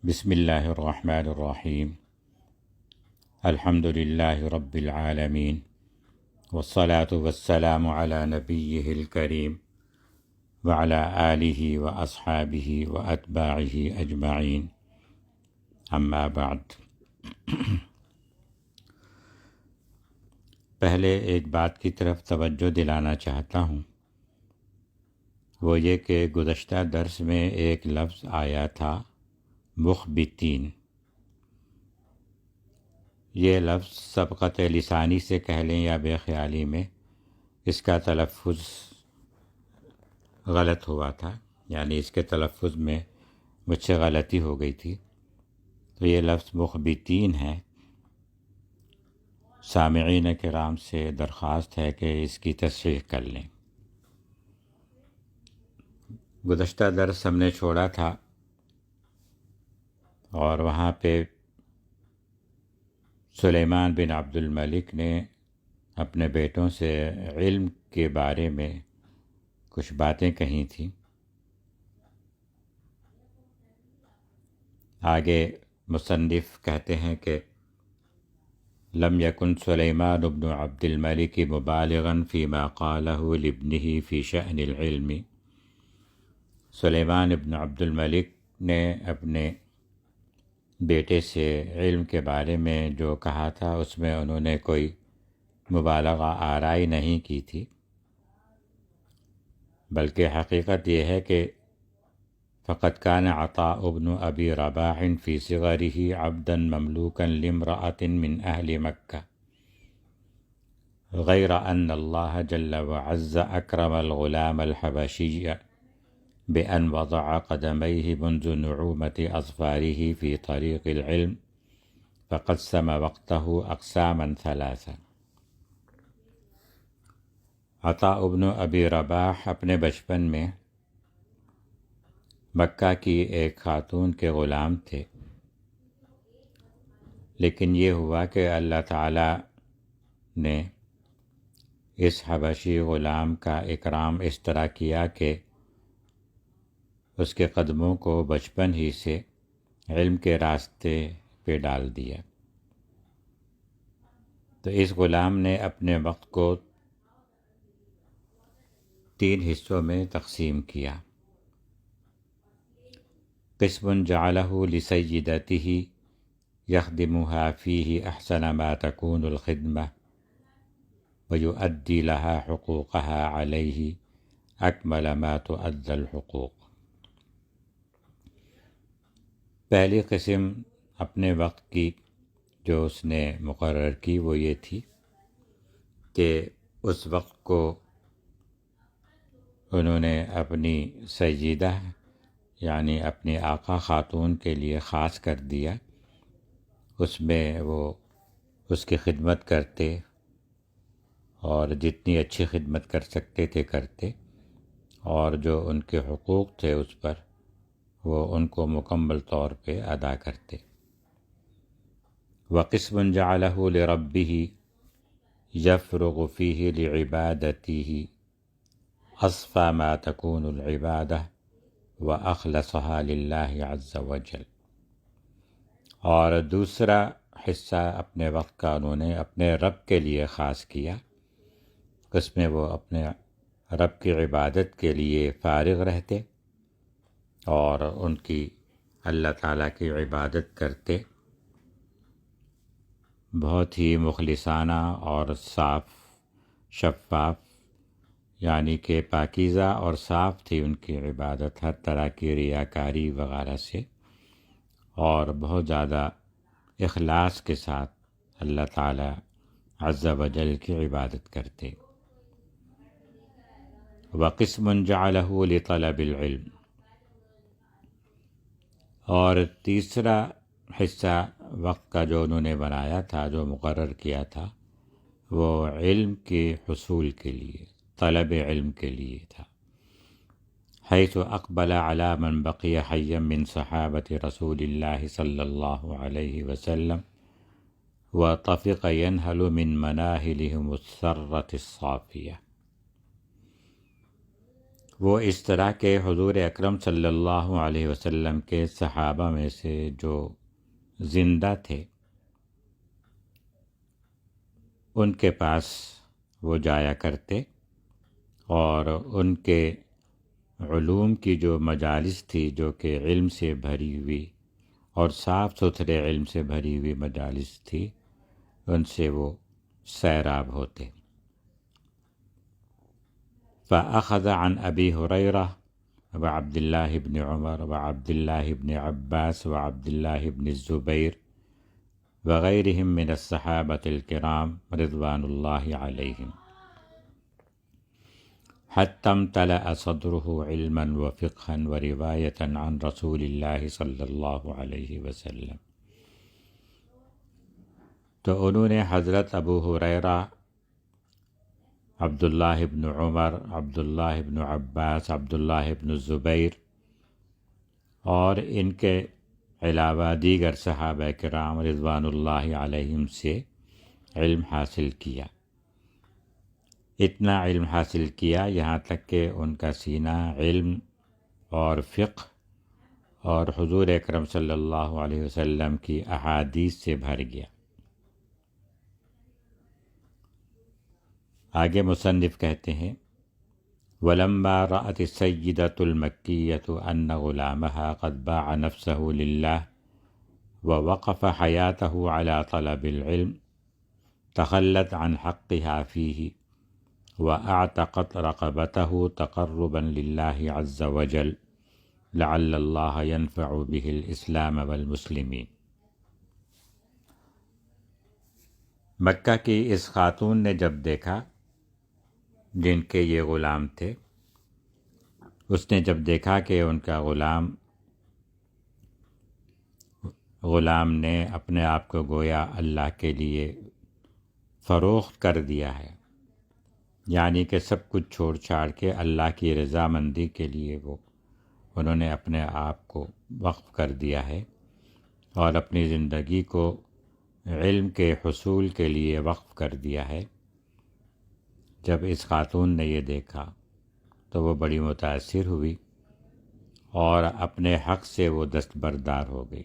بسم اللہ الرحمن الرحیم الحمد للہ رب العالمین والصلاة والسلام علی نبیہ الکریم وعلی آلہ واصحابہ واتباعہ اجمعین اما بعد۔ پہلے ایک بات کی طرف توجہ دلانا چاہتا ہوں، وہ یہ کہ گزشتہ درس میں ایک لفظ آیا تھا مخبتین۔ یہ لفظ سبقت لسانی سے کہہ لیں یا بے خیالی میں اس کا تلفظ غلط ہوا تھا، یعنی اس کے تلفظ میں مجھ سے غلطی ہو گئی تھی، تو یہ لفظ مخبتین ہے۔ سامعین کرام سے درخواست ہے کہ اس کی تصحیح کر لیں۔ گزشتہ درس ہم نے چھوڑا تھا اور وہاں پہ سلیمان بن عبد الملک نے اپنے بیٹوں سے علم کے بارے میں کچھ باتیں کہی تھیں۔ آگے مصنف کہتے ہیں کہ لم یکن سلیمان بن عبد الملک مبالغا فیما قالہ لابنہ فی شأن العلم۔ سلیمان بن عبد الملک نے اپنے بیٹے سے علم کے بارے میں جو کہا تھا اس میں انہوں نے کوئی مبالغہ آرائی نہیں کی تھی، بلکہ حقیقت یہ ہے کہ فقد كان عطاء بن ابی رباح فی صغرہ عبدا مملوکا لامرأة من اہل مکہ غیر ان اللہ جل وعز اکرم الغلام الحبشی بأن وضع قدميه منذ نعومة أظفاره في طريق العلم فقسم وقته أقساما ثلاثة۔ عطاء ابن ابی رباح اپنے بچپن میں مکہ کی ایک خاتون کے غلام تھے، لیکن یہ ہوا کہ اللہ تعالی نے اس حبشی غلام کا اکرام اس طرح کیا کہ اس کے قدموں کو بچپن ہی سے علم کے راستے پہ ڈال دیا۔ تو اس غلام نے اپنے وقت کو 3 حصوں میں تقسیم کیا۔ قسم جعلہ لسیدتہ یخدمها فیہ احسن ما تکون الخدمہ ویؤدی لها حقوقها علیہ اکمل ما تؤدی الحقوق۔ پہلی قسم اپنے وقت کی جو اس نے مقرر کی وہ یہ تھی کہ اس وقت کو انہوں نے اپنی سیدہ یعنی اپنی آقا خاتون کے لیے خاص کر دیا۔ اس میں وہ اس کی خدمت کرتے اور جتنی اچھی خدمت کر سکتے تھے کرتے، اور جو ان کے حقوق تھے اس پر وہ ان کو مکمل طور پہ ادا کرتے۔ وقسم جعلہ لربہ یفرغ فیہ لعبادتہ اصفى ما تكون العبادہ واخلصها للہ عز وجل۔ اور دوسرا حصہ اپنے وقت کا انہوں نے اپنے رب کے لیے خاص کیا، اس میں وہ اپنے رب کی عبادت کے لیے فارغ رہتے اور ان کی اللہ تعالیٰ کی عبادت کرتے، بہت ہی مخلصانہ اور صاف شفاف، یعنی کہ پاکیزہ اور صاف تھی ان کی عبادت، ہر طرح کی ریاکاری وغیرہ سے، اور بہت زیادہ اخلاص کے ساتھ اللہ تعالیٰ عز و جل کی عبادت کرتے۔ وقسم جعلہ لطلب العلم، اور تیسرا حصہ وقت کا جو انہوں نے بنایا تھا، جو مقرر کیا تھا، وہ علم کے حصول کے لیے، طلب علم کے لیے تھا۔ حیث اقبل علی من بقی حیا من صحابۃ رسول اللہ صلی اللہ علیہ وسلم وطفق ینہل من مناہلہم السرۃ الصافیہ۔ وہ اس طرح کے حضور اکرم صلی اللہ علیہ وسلم کے صحابہ میں سے جو زندہ تھے ان کے پاس وہ جایا کرتے اور ان کے علوم کی جو مجالس تھی جو کہ علم سے بھری ہوئی اور صاف ستھرے علم سے بھری ہوئی مجالس تھی ان سے وہ سیراب ہوتے۔ فأخذ عن أبي هريرة وعبد الله بن عمر وعبد الله بن عباس وعبد الله بن الزبير وغيرهم من الصحابة الكرام رضوان الله عليهم حتى امتلأ صدره علما وفقها ورواية عن رسول الله صلى الله عليه وسلم۔ تو انہوں نے حضرت ابو ہریرہ، عبداللہ ابن عمر، عبداللہ ابن عباس، عبداللہ ابن الزبیر اور ان کے علاوہ دیگر صحابہ کرام رضوان اللہ علیہم سے علم حاصل کیا۔ اتنا علم حاصل کیا یہاں تک کہ ان کا سینہ علم اور فقہ اور حضور اکرم صلی اللہ علیہ وسلم کی احادیث سے بھر گیا۔ آگے مصنف کہتے ہیں وَلَمَّا رَأَتِ السَّيِّدَةُ الْمَكِّيَّةُ أَنَّ غُلَامَهَا قَدْ بَاعَ نَفْسَهُ لِلَّهِ وَوَقَفَ حَيَاتَهُ عَلَى طَلَبِ الْعِلْمِ تَخَلَّتْ عَنْ حَقِّهَا فِيهِ وَأَعْتَقَتْ رَقَبَتَهُ تَقَرُّبًا لِلَّهِ عَزَّ وَجَلَّ لَعَلَّ اللَّهَ يَنْفَعُ بِهِ الْإِسْلَامَ وَالْمُسْلِمِينَ۔ مکہ کی اس خاتون نے جب دیکھا جن کے یہ غلام تھے، اس نے جب دیکھا کہ ان کا غلام نے اپنے آپ کو گویا اللہ کے لیے فروخت کر دیا ہے، یعنی کہ سب کچھ چھوڑ چھاڑ کے اللہ کی رضامندی کے لیے انہوں نے اپنے آپ کو وقف کر دیا ہے اور اپنی زندگی کو علم کے حصول کے لیے وقف کر دیا ہے۔ جب اس خاتون نے یہ دیکھا تو وہ بڑی متاثر ہوئی اور اپنے حق سے وہ دستبردار ہو گئی۔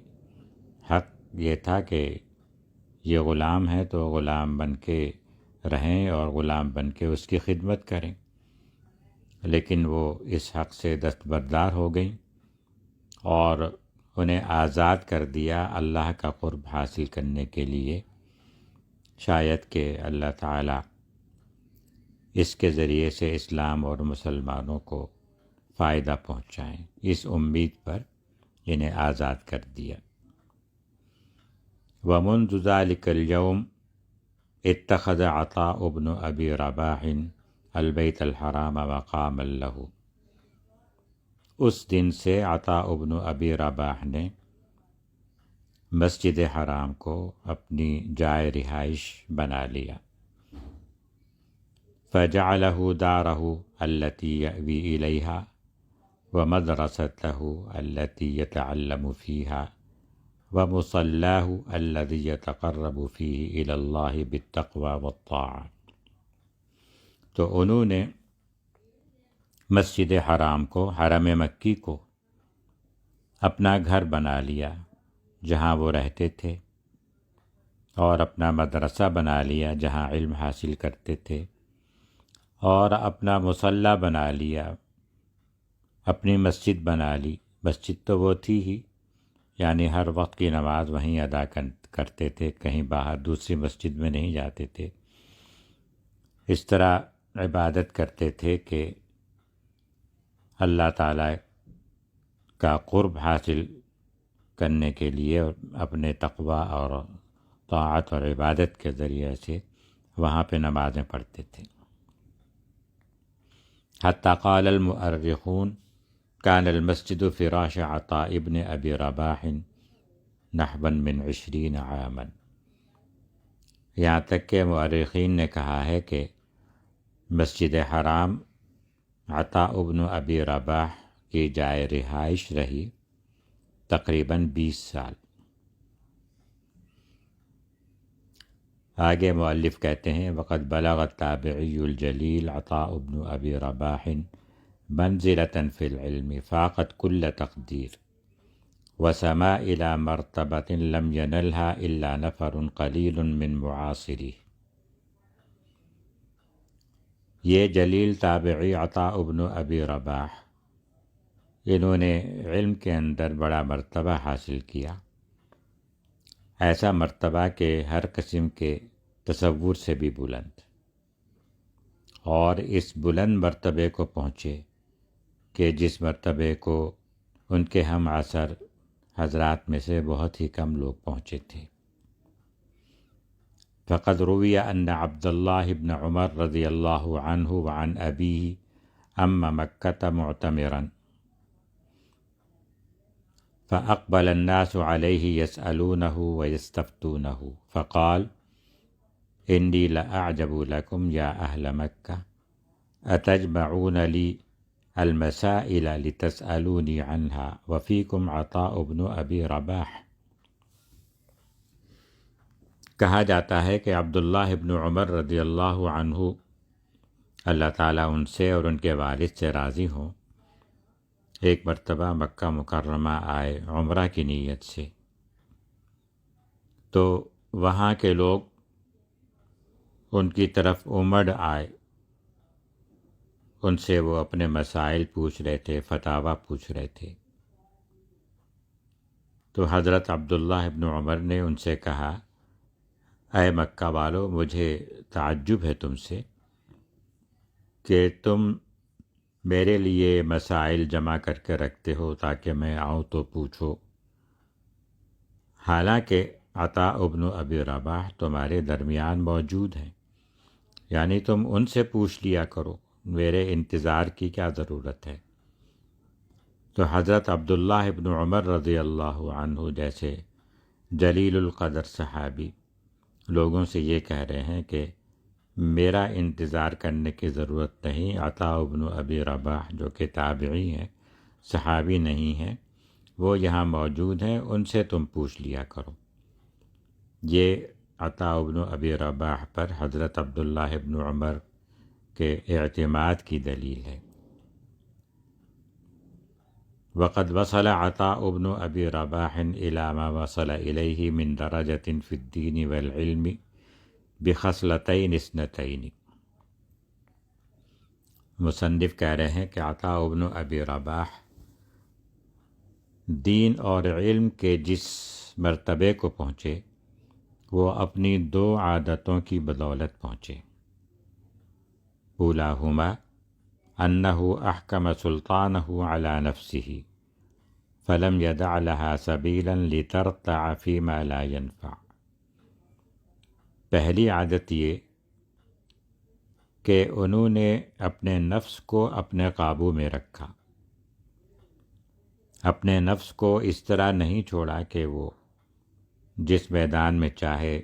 حق یہ تھا کہ یہ غلام ہے تو غلام بن کے رہیں اور غلام بن کے اس کی خدمت کریں، لیکن وہ اس حق سے دستبردار ہو گئیں اور انہیں آزاد کر دیا اللہ کا قرب حاصل کرنے کے لیے، شاید کہ اللہ تعالیٰ اس کے ذریعے سے اسلام اور مسلمانوں کو فائدہ پہنچائیں، اس امید پر انہیں آزاد کر دیا۔ ومنذ ذلك اليوم اتخذ عطاء بن ابی رباح البیت الحرام مقاما له۔ اس دن سے عطاء بن ابی رباح نے مسجد حرام کو اپنی جائے رہائش بنا لیا۔ فجعله داره التي يأوي إليها ومدرسته التي يتعلم فيها ومصلاه الذي يتقرب فيه إلى الله بالتقوى والطاعة۔ تو انہوں نے مسجد حرام کو، حرم مکی کو اپنا گھر بنا لیا جہاں وہ رہتے تھے، اور اپنا مدرسہ بنا لیا جہاں علم حاصل کرتے تھے، اور اپنا مصلی بنا لیا، اپنی مسجد بنا لی۔ مسجد تو وہ تھی ہی، یعنی ہر وقت کی نماز وہیں ادا کرتے تھے، کہیں باہر دوسری مسجد میں نہیں جاتے تھے۔ اس طرح عبادت کرتے تھے کہ اللہ تعالیٰ کا قرب حاصل کرنے کے لیے اپنے تقوی اور طاعت اور عبادت کے ذریعے سے وہاں پہ نمازیں پڑھتے تھے۔ حتى قال المؤرخون كان المسجد فراش عطاء بن ابی رباح نحوا من 20 عاما۔ یہاں تک کہ مؤرخین نے کہا ہے کہ مسجد حرام عطاء بن ابی رباح کی جائے رہائش رہی تقریباً 20 سال۔ آگے مؤلف کہتے ہیں وقد بلغ التابعی الجلیل عطاء بن ابی رباح منزلة في العلم فاقت كل تقدير وسما إلى مرتبة لم ينلها إلا نفر قليل من معاصره۔ یہ جلیل تابعی عطاء ابن ابی رباح، انہوں نے علم کے اندر بڑا مرتبہ حاصل کیا، ایسا مرتبہ کہ ہر قسم کے تصور سے بھی بلند، اور اس بلند مرتبے کو پہنچے کہ جس مرتبے کو ان کے ہم عصر حضرات میں سے بہت ہی کم لوگ پہنچے تھے۔ فقد روی ان عبد اللہ بن عمر رضی اللہ عنہ وعن ابیہ اما مکہ معتمرا فاقبل الناس علیہ یسألونہ ویستفتونہ فقال انی لأعجب لکم یا اہل مکہ اتجمعون لی المسائل لتسألونی عنہا وفیکم عطاء بن ابی رباح۔ کہا جاتا ہے کہ عبداللہ ابن عمر رضی اللہ عنہ، اللہ تعالیٰ ان سے اور ان کے والد سے راضی ہوں، ایک مرتبہ مکہ مکرمہ آئے عمرہ کی نیت سے، تو وہاں کے لوگ ان کی طرف امڑ آئے، ان سے وہ اپنے مسائل پوچھ رہے تھے، فتاویٰ پوچھ رہے تھے۔ تو حضرت عبداللہ ابن عمر نے ان سے کہا، اے مکہ والو، مجھے تعجب ہے تم سے کہ تم میرے لیے مسائل جمع کر کے رکھتے ہو تاکہ میں آؤں تو پوچھو، حالانکہ عطاء ابن ابی رباح تمہارے درمیان موجود ہیں، یعنی تم ان سے پوچھ لیا کرو، میرے انتظار کی کیا ضرورت ہے۔ تو حضرت عبداللہ ابن عمر رضی اللہ عنہ جیسے جلیل القدر صحابی لوگوں سے یہ کہہ رہے ہیں کہ میرا انتظار کرنے کی ضرورت نہیں، عطاء ابن ابی رباح جو کہ تابعی ہیں، صحابی نہیں ہیں، وہ یہاں موجود ہیں، ان سے تم پوچھ لیا کرو۔ یہ عطاء ابن ابی رباح پر حضرت عبداللہ ابن عمر کے اعتماد کی دلیل ہے۔ وقد وصل عطاء ابن ابی رباح الى ما وصل الیہ من درجۃ فی الدین والعلم بخصلتین اثنتین۔ مصنف کہہ رہے ہیں کہ عطاء ابن ابی رباح دین اور علم کے جس مرتبے کو پہنچے وہ اپنی دو عادتوں کی بدولت پہنچے۔ اولاہما انہ احکم سلطانہ علی نفسہ فلم یدع لہا سبیلا لترتع فیما لا ینفع۔ پہلی عادت یہ کہ انہوں نے اپنے نفس کو اپنے قابو میں رکھا، اپنے نفس کو اس طرح نہیں چھوڑا کہ وہ جس میدان میں چاہے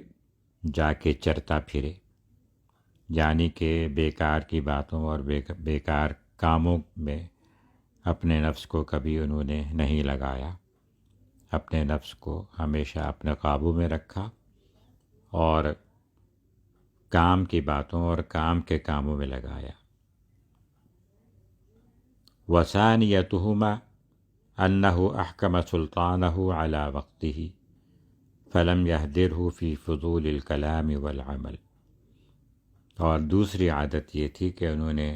جا کے چرتا پھرے، یعنی کہ بیکار کی باتوں اور بیکار کاموں میں اپنے نفس کو کبھی انہوں نے نہیں لگایا، اپنے نفس کو ہمیشہ اپنے قابو میں رکھا اور کام کی باتوں اور کام کے کاموں میں لگایا۔ وثانیتہما انہ احکم سلطانہ علی وقتہ فلم یہدرہ فی فضول الکلام والعمل۔ اور دوسری عادت یہ تھی کہ انہوں نے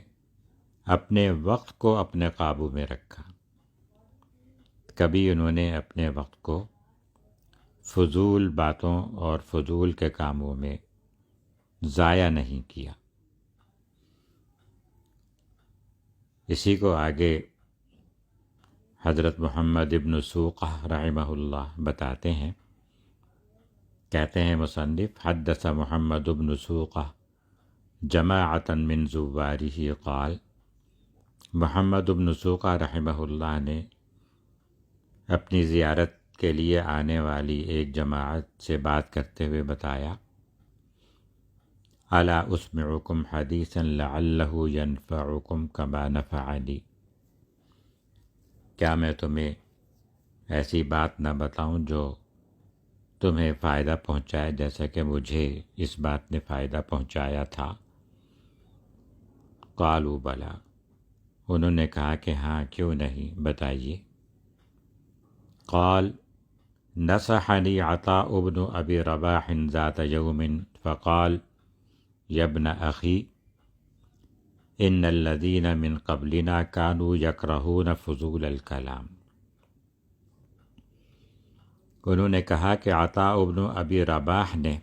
اپنے وقت کو اپنے قابو میں رکھا، کبھی انہوں نے اپنے وقت کو فضول باتوں اور فضول کے کاموں میں ضائع نہیں کیا۔ اسی کو آگے حضرت محمد ابن سوقہ رحمہ اللہ بتاتے ہیں، کہتے ہیں مصنف، حدث محمد ابن سوقہ جماعتا من زوارہ قال، محمد ابن سوقہ رحمہ اللہ نے اپنی زیارت کے لیے آنے والی ایک جماعت سے بات کرتے ہوئے بتایا، الا اسمعکم حدیثا لعلہ ینفعکم کما نفعنی، کیا میں تمہیں ایسی بات نہ بتاؤں جو تمہیں فائدہ پہنچائے جیسا کہ مجھے اس بات نے فائدہ پہنچایا تھا۔ قالوا بلا، انہوں نے کہا کہ ہاں کیوں نہیں، بتائیے۔ قال نصحني عطاء بن ابی رباح ذات یوم فقال یا ابن اخی ان الذین من قبلنا كانوا یکرہون فضول الکلام۔ انہوں نے کہا کہ عطاء بن ابی رباح نے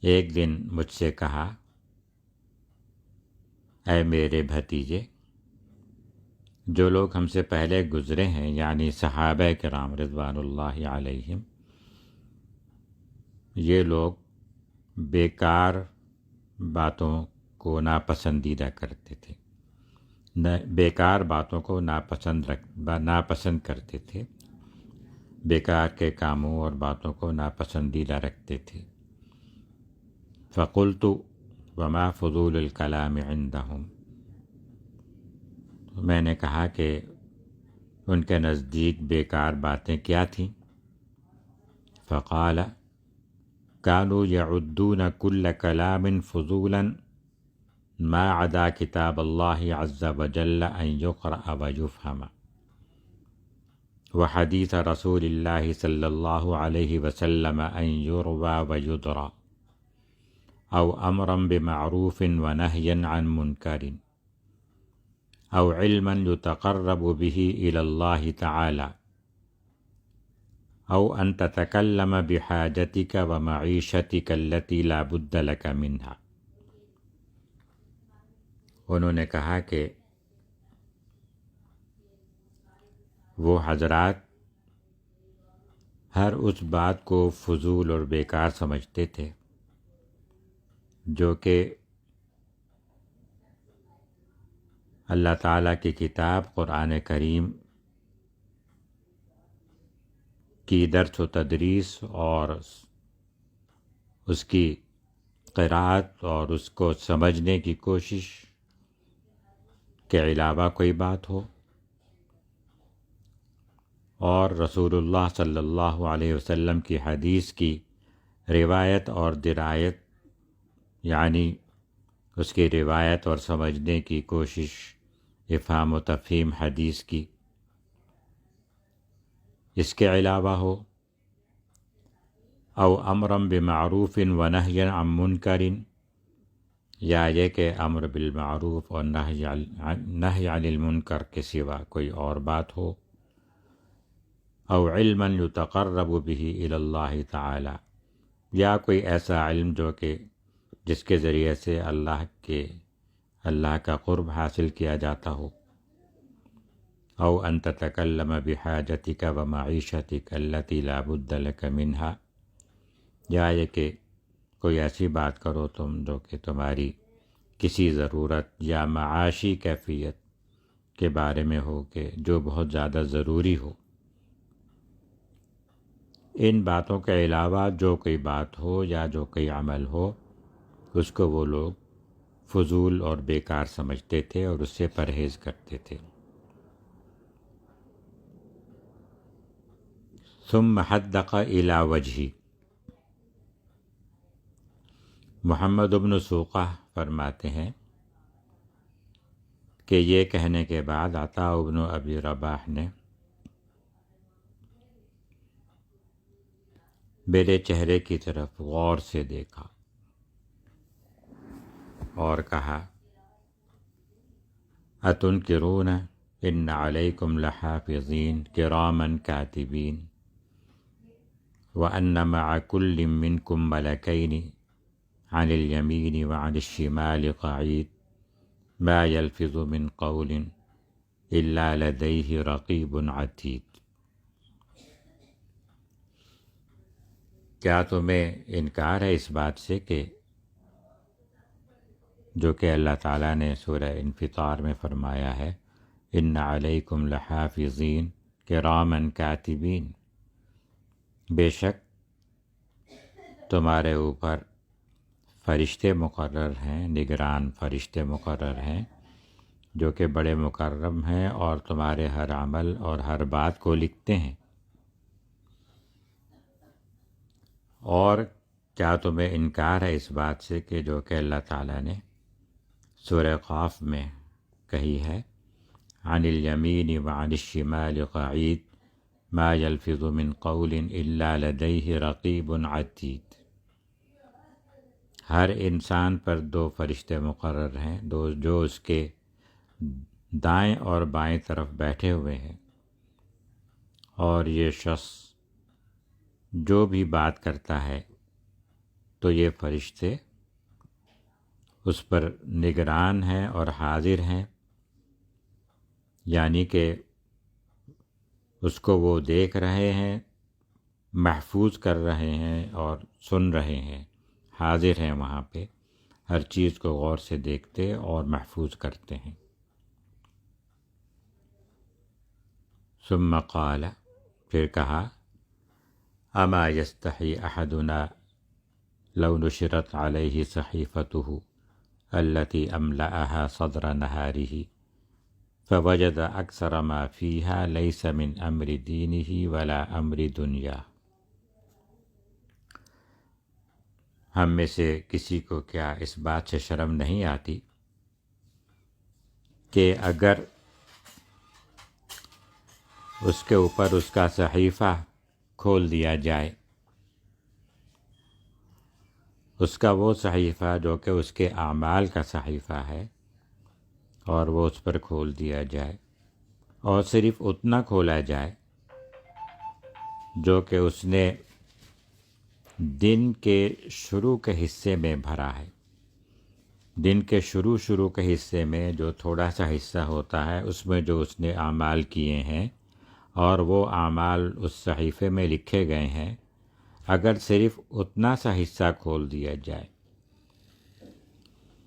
ایک دن مجھ سے کہا، اے میرے بھتیجے، جو لوگ ہم سے پہلے گزرے ہیں یعنی صحابہ کرام رضوان اللہ علیہم، یہ لوگ بیکار باتوں کو ناپسندیدہ کرتے تھے، بیکار باتوں کو ناپسند کرتے تھے، بیکار کے کاموں اور باتوں کو ناپسندیدہ رکھتے تھے۔ فقلت وما فضول الکلام عندهم، میں نے کہا کہ ان کے نزدیک بیکار باتیں کیا تھیں؟ فقال كانوا يعدون كل كلام فضولا ما عدا كتاب الله عز وجل أن يقرأ ويفهم وحديث رسول الله صلى الله عليه وسلم أن يروى ويدرى أو أمرا بمعروف ونهيا عن منكر أو علما يتقرب به إلى الله تعالى أو أن تتكلم بحاجتك ومعيشتك التي لا بد لك منها۔ انہوں نے کہا کہ وہ حضرات ہر اس بات کو فضول اور بیکار سمجھتے تھے جو کہ اللہ تعالیٰ کی کتاب قرآن کریم کی درس و تدریس اور اس کی قرأت اور اس کو سمجھنے کی کوشش کے علاوہ کوئی بات ہو، اور رسول اللہ صلی اللہ علیہ وسلم کی حدیث کی روایت اور درایت یعنی اس کی روایت اور سمجھنے کی کوشش، افہام و تفہیم حدیث کی، اس کے علاوہ ہو، او امرا بمعروف و نہی عن منکر، یا یہ کہ امر بالمعروف اور نہی عن المنکر کے سوا کوئی اور بات ہو، او علما یتقرب به الی اللہ تعالی، یا کوئی ایسا علم جو کہ جس کے ذریعے سے اللہ کا قرب حاصل کیا جاتا ہو، او ان تتکلم بحاجتک ومعیشتک التی لا بد لک منہا، یا یہ کہ کوئی ایسی بات کرو تم جو کہ تمہاری کسی ضرورت یا معاشی کیفیت کے بارے میں ہو کہ جو بہت زیادہ ضروری ہو۔ ان باتوں کے علاوہ جو کوئی بات ہو یا جو کوئی عمل ہو، اس کو وہ لوگ فضول اور بیکار سمجھتے تھے اور اس سے پرہیز کرتے تھے۔ ثم حدق الی وجہی، محمد بن سوقہ فرماتے ہیں کہ یہ کہنے کے بعد عطاء بن ابی رباح نے میرے چہرے کی طرف غور سے دیکھا اور کہا، اتنکرون ان علیکم لحافظین کراما کاتبین وان مع کل منکم ملکین عن الیمین وعن الشمال قعید ما یلفظ من قول الا لدیہ رقیب عتید۔ کیا تمہیں انکار ہے اس بات سے کہ جو کہ اللہ تعالیٰ نے سورہ انفطار میں فرمایا ہے، ان علیکم لحافظین کراما کاتبین، بے شک تمہارے اوپر فرشتے مقرر ہیں، نگران فرشتے مقرر ہیں جو کہ بڑے مکرم ہیں اور تمہارے ہر عمل اور ہر بات کو لکھتے ہیں۔ اور کیا تمہیں انکار ہے اس بات سے کہ جو کہ اللہ تعالیٰ نے سورہ قاف میں کہی ہے عن الیمین وعن الشمال قعید ما یلفظ من قول الا لدیہ رقیب عتید۔ ہر انسان پر 2 فرشتے مقرر ہیں جو اس کے دائیں اور بائیں طرف بیٹھے ہوئے ہیں، اور یہ شخص جو بھی بات کرتا ہے تو یہ فرشتے اس پر نگران ہیں اور حاضر ہیں، یعنی کہ اس کو وہ دیکھ رہے ہیں، محفوظ کر رہے ہیں اور سن رہے ہیں، حاضر ہیں وہاں پہ، ہر چیز کو غور سے دیکھتے اور محفوظ کرتے ہیں۔ ثم قال، پھر کہا، اما یستحی احدنا لو نشرت علیہ صحیفته التي املأها صدر نهاره فوجد اکثر ما فيها ليس من امر دینه ولا امر دنیا۔ ہم میں سے کسی کو کیا اس بات سے شرم نہیں آتی کہ اگر اس کے اوپر اس کا صحیفہ کھول دیا جائے، اس کا وہ صحیفہ جو کہ اس کے اعمال کا صحیفہ ہے، اور وہ اس پر کھول دیا جائے، اور صرف اتنا کھولا جائے جو کہ اس نے دن کے شروع کے حصے میں بھرا ہے۔ دن کے شروع کے حصے میں جو تھوڑا سا حصہ ہوتا ہے، اس میں جو اس نے اعمال کیے ہیں اور وہ اعمال اس صحیفے میں لکھے گئے ہیں، اگر صرف اتنا سا حصہ کھول دیا جائے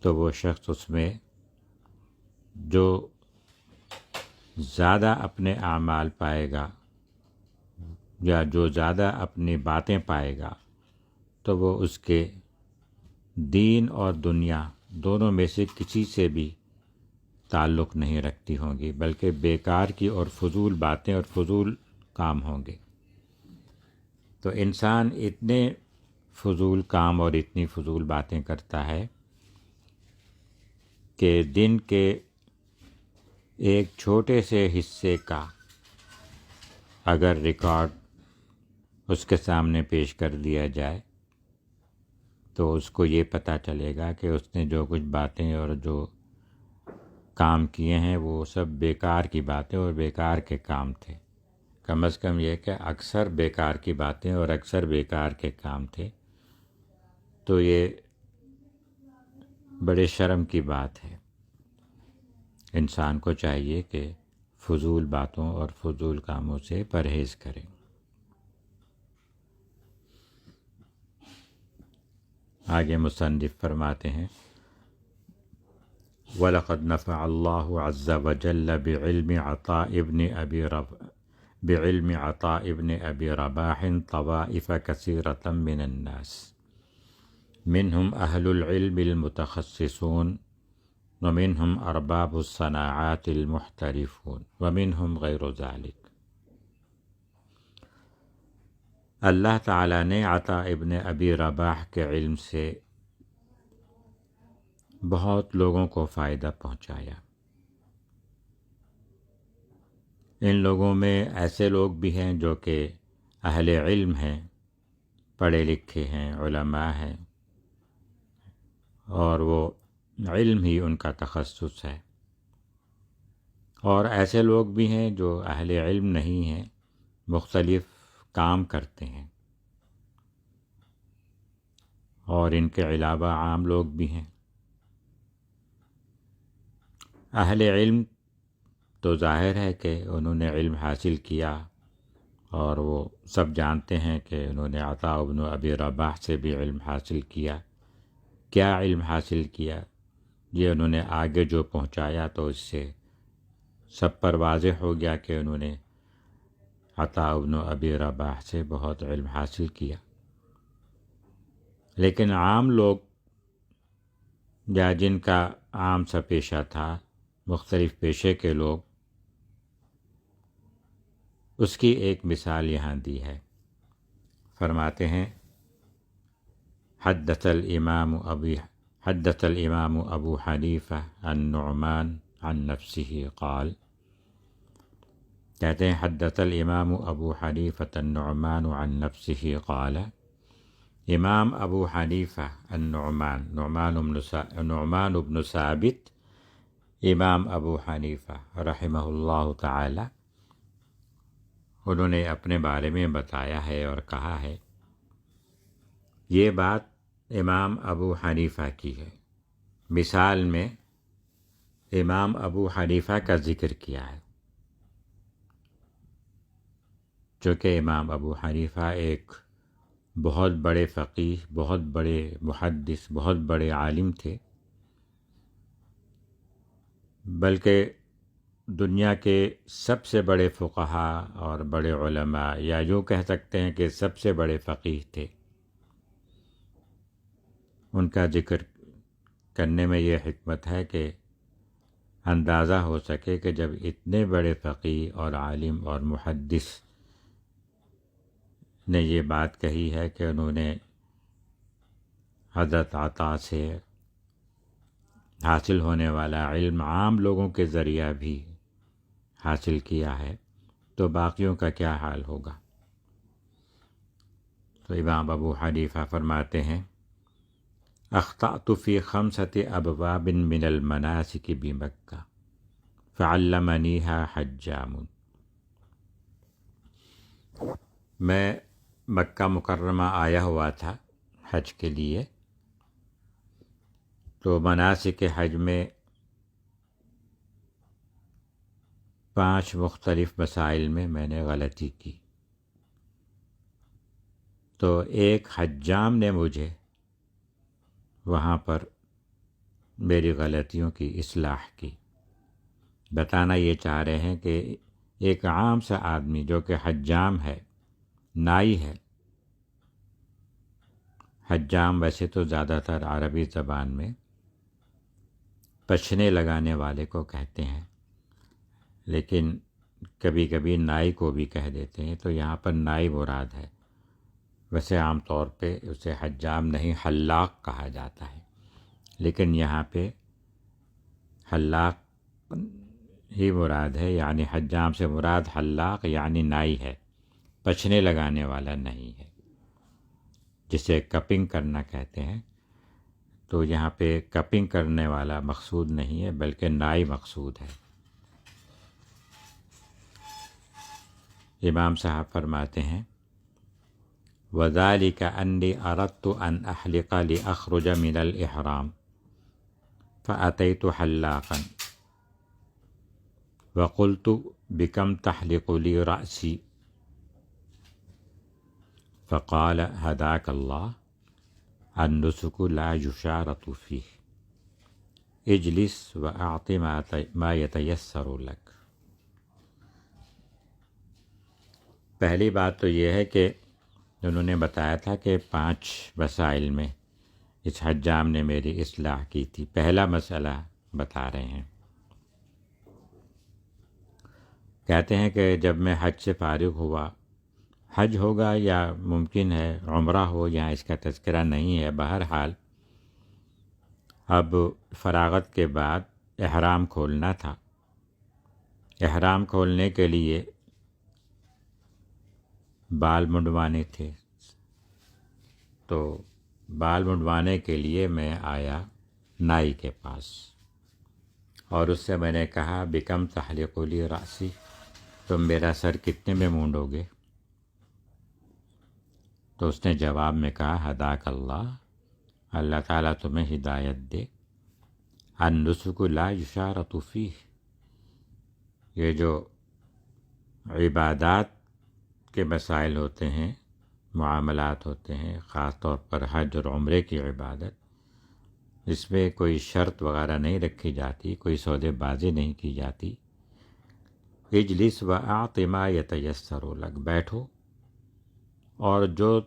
تو وہ شخص اس میں جو زیادہ اپنے اعمال پائے گا یا جو زیادہ اپنی باتیں پائے گا، تو وہ اس کے دین اور دنیا دونوں میں سے کسی سے بھی تعلق نہیں رکھتی ہوں گی، بلکہ بیکار کی اور فضول باتیں اور فضول کام ہوں گے۔ تو انسان اتنے فضول کام اور اتنی فضول باتیں کرتا ہے کہ دن کے ایک چھوٹے سے حصے کا اگر ریکارڈ اس کے سامنے پیش کر دیا جائے تو اس کو یہ پتہ چلے گا کہ اس نے جو کچھ باتیں اور جو کام کیے ہیں وہ سب بیکار کی باتیں اور بیکار کے کام تھے، کم از کم یہ کہ اکثر بیکار کی باتیں اور اکثر بیکار کے کام تھے۔ تو یہ بڑے شرم کی بات ہے۔ انسان کو چاہیے کہ فضول باتوں اور فضول کاموں سے پرہیز کریں۔ آگے مصنف فرماتے ہیں، وَلَقَدْ نَفَعَ اللَّهُ عَزَّ وَجَلَّ بِعِلْمِ عَطَاءِ ابْنِ أَبِي رَبَاحٍ طَوَائِفَ كَثِيرَةً مِّنَ النَّاسِ مِنْهُمْ أَهْلُ الْعِلْمِ الْمُتَخَصِّصُونَ وَمِنْهُمْ أَرْبَابُ الصَّنَاعَاتِ الْمُحْتَرِفُونَ وَمِنْهُمْ غَيْرُ ذَلِكَ۔ اللہ تعالیٰ نے عطا ابن ابی رباح کے علم سے بہت لوگوں کو فائدہ پہنچایا۔ ان لوگوں میں ایسے لوگ بھی ہیں جو کہ اہل علم ہیں، پڑھے لکھے ہیں، علماء ہیں، اور وہ علم ہی ان کا تخصص ہے، اور ایسے لوگ بھی ہیں جو اہل علم نہیں ہیں، مختلف کام کرتے ہیں، اور ان کے علاوہ عام لوگ بھی ہیں۔ اہل علم تو ظاہر ہے کہ انہوں نے علم حاصل کیا، اور وہ سب جانتے ہیں کہ انہوں نے عطا ابن ابی رباح سے بھی علم حاصل کیا۔ کیا علم حاصل کیا، یہ انہوں نے آگے جو پہنچایا تو اس سے سب پر واضح ہو گیا کہ انہوں نے عطا ابن ابی رباح سے بہت علم حاصل کیا۔ لیکن عام لوگ یا جن کا عام سا پیشہ تھا، مختلف پیشے کے لوگ، اس کی ایک مثال یہاں دی ہے۔ فرماتے ہیں، حدث الامام ابو حنیفہ عن نعمان عن نفسه قال کہتے ہیں حدث الامام ابو حنیفہ النعمان عن نفسه قال، امام ابو حنیفہ نعمان بن ثابت، امام ابو حنیفہ رحمہ اللہ تعالی، انہوں نے اپنے بارے میں بتایا ہے اور کہا ہے، یہ بات امام ابو حنیفہ کی ہے، مثال میں امام ابو حنیفہ کا ذکر کیا ہے، چونکہ امام ابو حنیفہ ایک بہت بڑے فقیہ، بہت بڑے محدث، بہت بڑے عالم تھے، بلکہ دنیا کے سب سے بڑے فقہاء اور بڑے علماء، یا یوں کہہ سکتے ہیں کہ سب سے بڑے فقیہ تھے۔ ان کا ذکر کرنے میں یہ حکمت ہے کہ اندازہ ہو سکے کہ جب اتنے بڑے فقیہ اور عالم اور محدث نے یہ بات کہی ہے کہ انہوں نے حضرت عطا سے حاصل ہونے والا علم عام لوگوں کے ذریعہ بھی حاصل کیا ہے، تو باقیوں کا کیا حال ہوگا؟ تو امام ابو حنیفہ فرماتے ہیں، اخطأت فی خمسۃ ابواب من المناسک بمکہ فعلمنیہا حجام۔ میں مکہ مکرمہ آیا ہوا تھا حج کے لیے، تو مناسک حج میں 5 مختلف مسائل میں نے غلطی کی، تو ایک حجام نے مجھے وہاں پر میری غلطیوں کی اصلاح کی۔ بتانا یہ چاہ رہے ہیں کہ ایک عام سا آدمی جو کہ حجام ہے، نائی ہے، حجام ویسے تو زیادہ تر عربی زبان میں پچھنے لگانے والے کو کہتے ہیں، لیکن کبھی کبھی نائی کو بھی کہہ دیتے ہیں، تو یہاں پر نائی مراد ہے۔ ویسے عام طور پہ اسے حجام نہیں، حلاق کہا جاتا ہے، لیکن یہاں پہ حلاق ہی مراد ہے، یعنی حجام سے مراد حلاق یعنی نائی ہے، پچھنے لگانے والا نہیں ہے، جسے کپنگ کرنا کہتے ہیں۔ تو یہاں پہ کپنگ کرنے والا مقصود نہیں ہے، بلکہ نائی مقصود ہے۔ امام صاحب فرماتے ہیں، وَذَلِكَ أَنِّي أَرَدْتُ أَنْ أَحْلِقَ لِأَخْرُجَ مِنَ الْإِحْرَامِ فَأَتَيْتُ حَلَّاقًا وَقُلْتُ بِكَمْ تَحْلِقُ لِي رَأْسِي فَقَالَ هَدَاكَ اللَّهُ النُّسُكُ لَا يُشَارَطُ فِيهِ اجلس وَأَعْطِ مَا يَتَيَسَّرُ لَكَ۔ پہلی بات تو یہ ہے کہ انہوں نے بتایا تھا کہ 5 مسائل میں اس حجام نے میری اصلاح کی تھی۔ پہلا مسئلہ بتا رہے ہیں، کہتے ہیں کہ جب میں حج سے فارغ ہوا، حج ہوگا یا ممکن ہے عمرہ ہو، یہاں اس کا تذکرہ نہیں ہے، بہرحال اب فراغت کے بعد احرام کھولنا تھا۔ احرام کھولنے کے لیے بال منڈوانے تھے، تو بال منڈوانے کے لیے میں آیا نائی کے پاس، اور اس سے میں نے کہا بکم تحلق لی راسی، تم میرا سر کتنے میں مونڈو گے؟ تو اس نے جواب میں کہا ہداک اللہ، اللہ تعالیٰ تمہیں ہدایت دے، النسک لا یشارط فیہ، یہ جو عبادات کے مسائل ہوتے ہیں، معاملات ہوتے ہیں، خاص طور پر حج اور عمرے کی عبادت، اس میں کوئی شرط وغیرہ نہیں رکھی جاتی، کوئی سودے بازی نہیں کی جاتی۔ اجلس وأعط ما یتیسر لک، بیٹھو اور جو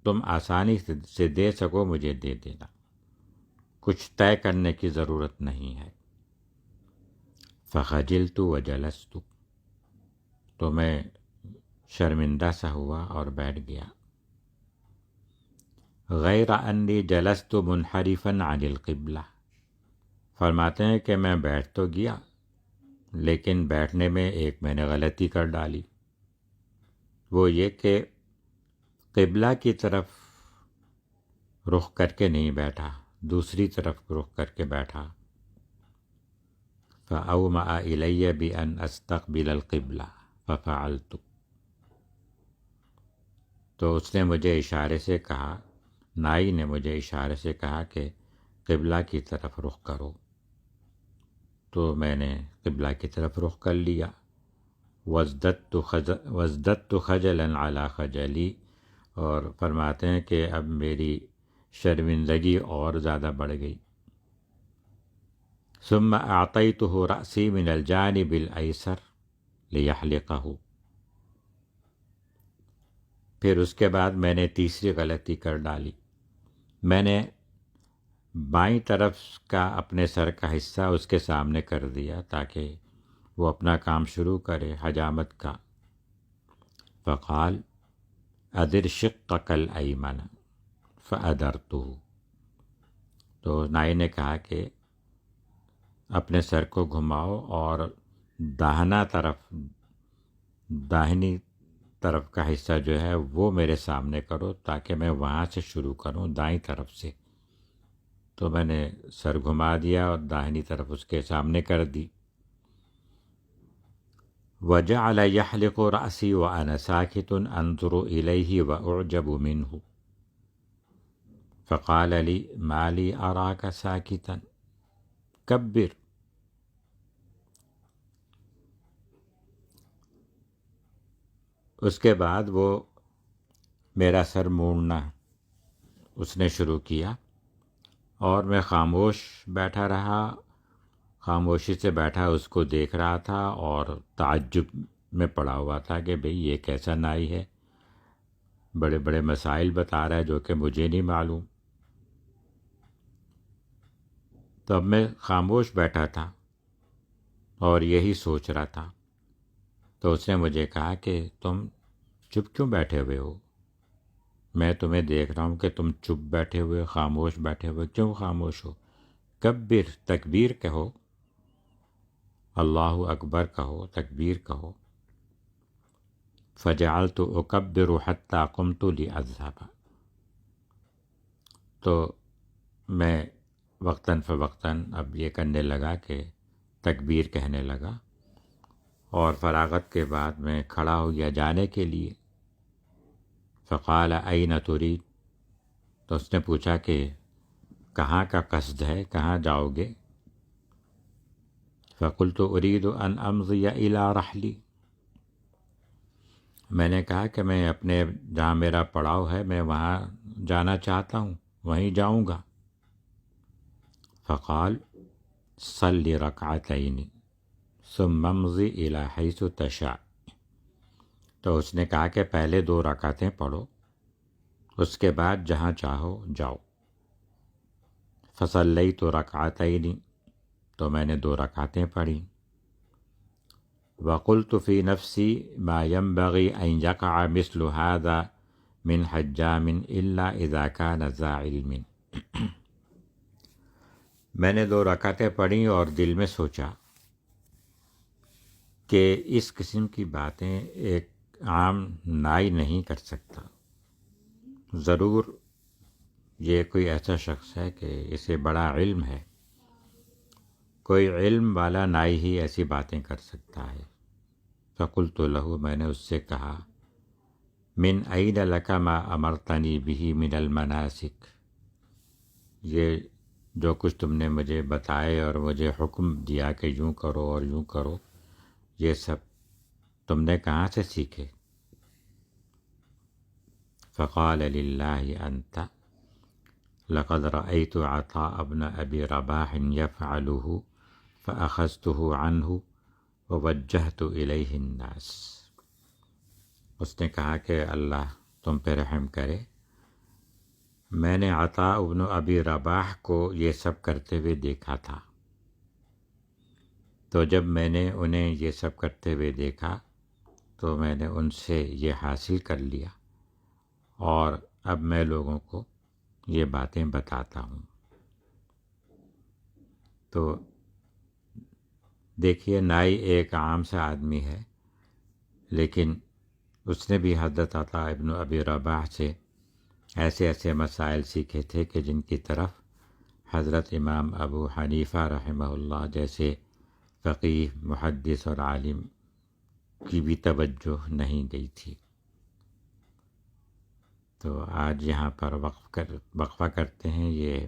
تم آسانی سے دے سکو مجھے دے دینا، کچھ طے کرنے کی ضرورت نہیں ہے۔ فخجلت وجلست، تو میں شرمندہ سا ہوا اور بیٹھ گیا۔ غیر انی جلست منحرفا عن القبلہ، فرماتے ہیں کہ میں بیٹھ تو گیا، لیکن بیٹھنے میں ایک میں نے غلطی کر ڈالی، وہ یہ کہ قبلہ کی طرف رخ کر کے نہیں بیٹھا، دوسری طرف رخ کر کے بیٹھا۔ فأومأ إلي بأن أستقبل القبلة ففعلت، تو اس نے مجھے اشارے سے کہا، نائی نے مجھے اشارے سے کہا کہ قبلہ کی طرف رخ کرو، تو میں نے قبلہ کی طرف رخ کر لیا۔ وازددت خجلا على خجلی، اور فرماتے ہیں کہ اب میری شرمندگی اور زیادہ بڑھ گئی۔ ثم اعطيته رأسي من الجانب الأيسر ليحلقه، پھر اس کے بعد میں نے تیسری غلطی کر ڈالی، میں نے بائیں طرف کا اپنے سر کا حصہ اس کے سامنے کر دیا تاکہ وہ اپنا کام شروع کرے حجامت کا۔ فقال ادر شقك الأيمن فأدرته، تو نائی نے کہا کہ اپنے سر کو گھماؤ اور داہنی طرف کا حصہ جو ہے وہ میرے سامنے کرو تاکہ میں وہاں سے شروع کروں دائیں طرف سے۔ تو میں نے سر گھما دیا اور داہنی طرف اس کے سامنے کر دی۔ وجعل يحلق رأسي وأنا ساكت أنظر إليه وأعجب منه، فقال لي ما لي أراك ساكتا کبر، اس کے بعد وہ میرا سر موڑنا اس نے شروع کیا اور میں خاموش بیٹھا رہا، خاموشی سے بیٹھا اس کو دیکھ رہا تھا اور تعجب میں پڑا ہوا تھا کہ بھئی یہ کیسا نائی ہے، بڑے بڑے مسائل بتا رہا ہے جو کہ مجھے نہیں معلوم۔ تو اب میں خاموش بیٹھا تھا اور یہی سوچ رہا تھا، تو اس نے مجھے کہا کہ تم چپ کیوں بیٹھے ہوئے ہو؟ میں تمہیں دیکھ رہا ہوں کہ تم چپ بیٹھے ہوئے، خاموش بیٹھے ہوئے، کیوں خاموش ہو؟ کبر، تکبیر کہو، اللہ اکبر کہو، تکبیر کہو۔ فجعلت اکبر حتی قمت لأذهب، تو میں وقتاً فوقتاً اب یہ کرنے لگا کہ تکبیر کہنے لگا، اور فراغت کے بعد میں کھڑا ہو گیا جانے کے لیے۔ فقال أين تريد، تو اس نے پوچھا کہ کہاں کا قصد ہے، کہاں جاؤ گے؟ فقلت أريد أن أمضي إلى رحلي، میں نے کہا کہ میں اپنے جہاں میرا پڑاؤ ہے میں وہاں جانا چاہتا ہوں، وہیں جاؤں گا۔ فقال صل رکعتین ثم امضی الی حیث تشاء، تو اس نے کہا کہ پہلے 2 رکعتیں پڑھو، اس کے بعد جہاں چاہو جاؤ۔ فصلیت رکعتین، تو میں نے 2 رکعتیں پڑھیں۔ وقلت فی نفسی ما ينبغي ان يقع مثل هذا من حجام الا اذا كان ذا علم، میں نے 2 رکعتیں پڑھیں اور دل میں سوچا کہ اس قسم کی باتیں ایک عام نائی نہیں کر سکتا، ضرور یہ کوئی ایسا شخص ہے کہ اسے بڑا علم ہے، کوئی علم والا نائی ہی ایسی باتیں کر سکتا ہے۔ فقلت له، میں نے اس سے کہا، من این لک ما امرتنی به من المناسک، یہ جو کچھ تم نے مجھے بتائے اور مجھے حکم دیا کہ یوں کرو اور یوں کرو، یہ سب تم نے کہاں سے سیکھے؟ فقال للہ انت لقد رأيت عطاء بن ابی رباح يفعله فأخذته عنه ووجہت الیہ الناس، اس نے کہا کہ اللہ تم پہ رحم کرے، میں نے عطاء بن ابی رباح کو یہ سب کرتے ہوئے دیکھا تھا، تو جب میں نے انہیں یہ سب کرتے ہوئے دیکھا تو میں نے ان سے یہ حاصل کر لیا، اور اب میں لوگوں کو یہ باتیں بتاتا ہوں۔ تو دیکھیے نائی ایک عام سا آدمی ہے، لیکن اس نے بھی حضرت عطا ابن ابی رباح سے ایسے ایسے مسائل سیکھے تھے کہ جن کی طرف حضرت امام ابو حنیفہ رحمہ اللہ جیسے فقیہ، محدث اور عالم کی بھی توجہ نہیں گئی تھی۔ تو آج یہاں پر وقفہ کرتے ہیں، یہ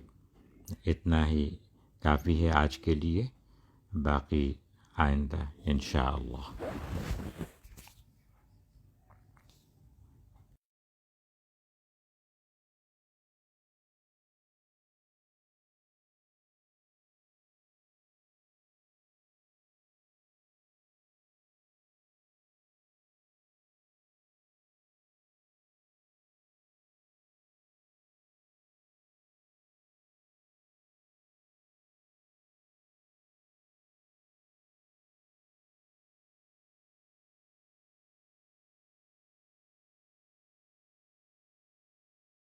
اتنا ہی کافی ہے آج کے لیے، باقی آئندہ انشاءاللہ۔